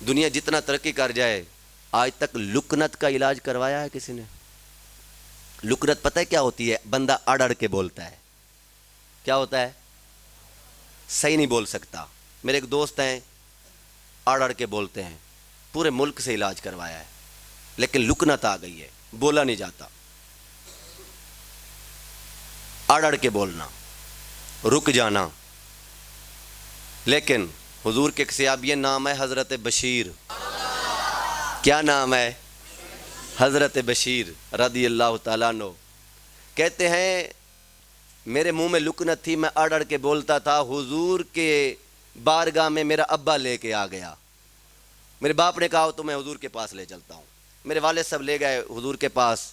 دنیا جتنا ترقی کر جائے، آج تک لکنت کا علاج کروایا ہے کسی نے؟ لکنت پتہ ہے کیا ہوتی ہے؟ بندہ اڑ اڑ کے بولتا ہے. کیا ہوتا ہے؟ صحیح نہیں بول سکتا. میرے ایک دوست ہیں، اڑ اڑ کے بولتے ہیں، پورے ملک سے علاج کروایا ہے، لیکن لکنت آ گئی ہے، بولا نہیں جاتا. اڑ اڑ کے بولنا، رک جانا. لیکن حضور کے سیابی نام ہے حضرت بشیر. کیا نام ہے؟ حضرت بشیر رضی اللہ تعالیٰ عنہ. کہتے ہیں میرے منہ میں لکنت تھی، میں اڑ اڑ کے بولتا تھا. حضور کے بارگاہ میں میرا ابا لے کے آ گیا. میرے باپ نے کہا تو میں حضور کے پاس لے چلتا ہوں. میرے والد صاحب لے گئے حضور کے پاس.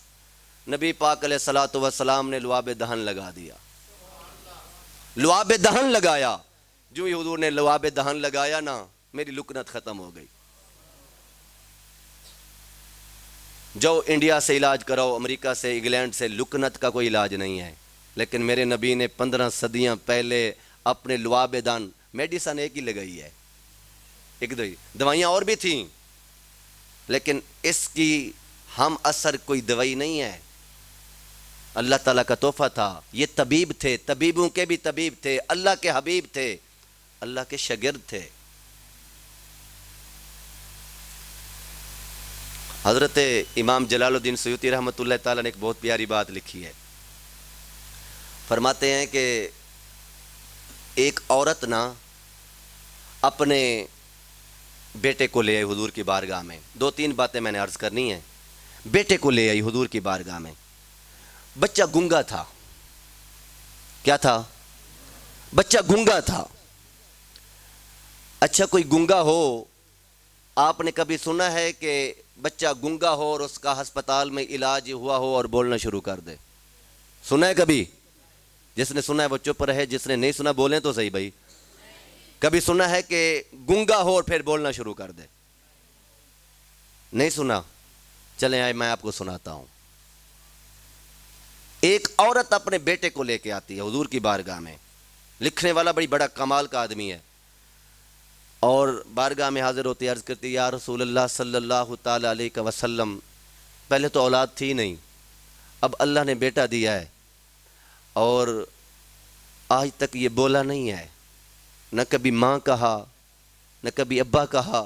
نبی پاک علیہ الصلوۃ والسلام نے لعاب دہن لگا دیا. لعاب دہن لگایا. جو ہی حضور نے لعاب دہن لگایا نا، میری لکنت ختم ہو گئی. جو انڈیا سے علاج کراؤ، امریکہ سے، انگلینڈ سے، لکنت کا کوئی علاج نہیں ہے. لیکن میرے نبی نے 15 صدیاں پہلے اپنے لعاب دہن، میڈیسن ایک ہی لگائی ہے، ایک دوائیاں اور بھی تھیں، لیکن اس کی ہم اثر کوئی دوائی نہیں ہے، اللہ تعالیٰ کا تحفہ تھا. یہ طبیب تھے، طبیبوں کے بھی طبیب تھے، اللہ کے حبیب تھے، اللہ کے شاگرد تھے. حضرت امام جلال الدین سیوطی رحمۃ اللہ تعالیٰ نے ایک بہت پیاری بات لکھی ہے. فرماتے ہیں کہ ایک عورت نا اپنے بیٹے کو لے آئی حضور کی بارگاہ میں. 2-3 باتیں میں نے عرض کرنی ہیں. بیٹے کو لے آئی حضور کی بارگاہ میں. بچہ گونگا تھا. کیا تھا؟ بچہ گونگا تھا. اچھا، کوئی گونگا ہو، آپ نے کبھی سنا ہے کہ بچہ گونگا ہو اور اس کا ہسپتال میں علاج ہوا ہو اور بولنا شروع کر دے؟ سنا ہے کبھی؟ جس نے سنا ہے وہ چپ رہے، جس نے نہیں سنا بولیں تو صحیح بھائی. کبھی سنا ہے کہ گونگا ہو اور پھر بولنا شروع کر دے؟ نہیں سنا؟ چلیں آئے میں آپ کو سناتا ہوں. ایک عورت اپنے بیٹے کو لے کے آتی ہے حضور کی بارگاہ میں. لکھنے والا بڑی بڑا کمال کا آدمی ہے، اور بارگاہ میں حاضر ہوتی عرض کرتی یا رسول اللہ صلی اللہ تعالیٰ علیہ وسلم، پہلے تو اولاد تھی نہیں، اب اللہ نے بیٹا دیا ہے، اور آج تک یہ بولا نہیں ہے، نہ کبھی ماں کہا نہ کبھی ابا کہا.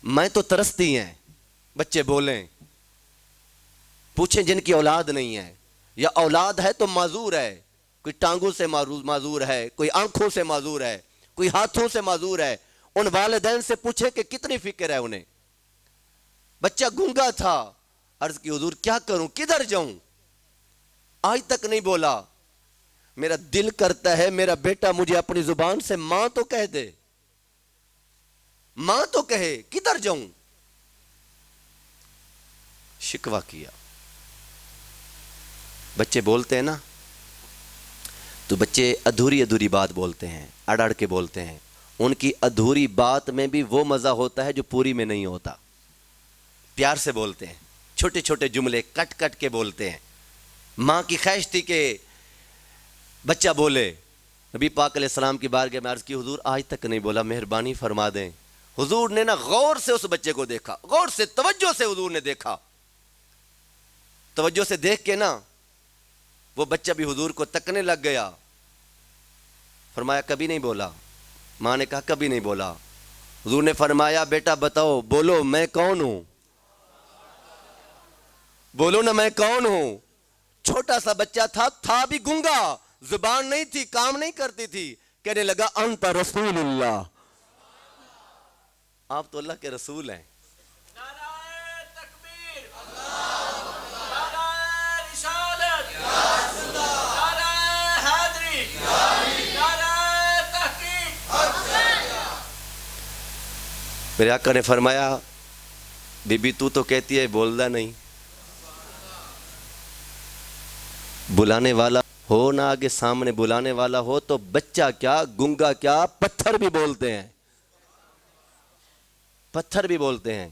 میں تو ترستی ہیں بچے بولیں. پوچھیں جن کی اولاد نہیں ہے یا اولاد ہے تو معذور ہے، کوئی ٹانگوں سے معذور ہے، کوئی آنکھوں سے معذور ہے، کوئی ہاتھوں سے معذور ہے. ان والدین سے پوچھے کہ کتنی فکر ہے انہیں. بچہ گونگا تھا. عرض کی حضور کیا کروں، کدھر جاؤں؟ آج تک نہیں بولا. میرا دل کرتا ہے میرا بیٹا مجھے اپنی زبان سے ماں تو کہہ دے، ماں تو کہے، کدھر جاؤں؟ شکوہ کیا. بچے بولتے ہیں نا تو بچے ادھوری بات بولتے ہیں، اڑ اڑ کے بولتے ہیں. ان کی ادھوری بات میں بھی وہ مزہ ہوتا ہے جو پوری میں نہیں ہوتا. پیار سے بولتے ہیں، چھوٹے چھوٹے جملے کٹ کٹ کے بولتے ہیں. ماں کی خواہش تھی کہ بچہ بولے. نبی پاک علیہ السلام کی بارگاہ میں عرض کی حضور آج تک نہیں بولا، مہربانی فرما دیں. حضور نے نا غور سے اس بچے کو دیکھا، غور سے، توجہ سے حضور نے دیکھا. توجہ سے دیکھ کے نا وہ بچہ بھی حضور کو تکنے لگ گیا. فرمایا کبھی نہیں بولا. ماں نے کہا کبھی نہیں بولا. حضور نے فرمایا بیٹا بتاؤ، بولو میں کون ہوں، بولو نا میں کون ہوں. چھوٹا سا بچہ تھا بھی گونگا، زبان نہیں تھی، کام نہیں کرتی تھی. کہنے لگا انت رسول اللہ، آپ تو اللہ کے رسول ہیں. میرے آقا نے فرمایا بی بی تو کہتی ہے بولنا نہیں. بلانے والا ہو نہ آگے سامنے بلانے والا ہو تو بچہ کیا، گونگا کیا، پتھر بھی بولتے ہیں، پتھر بھی بولتے ہیں.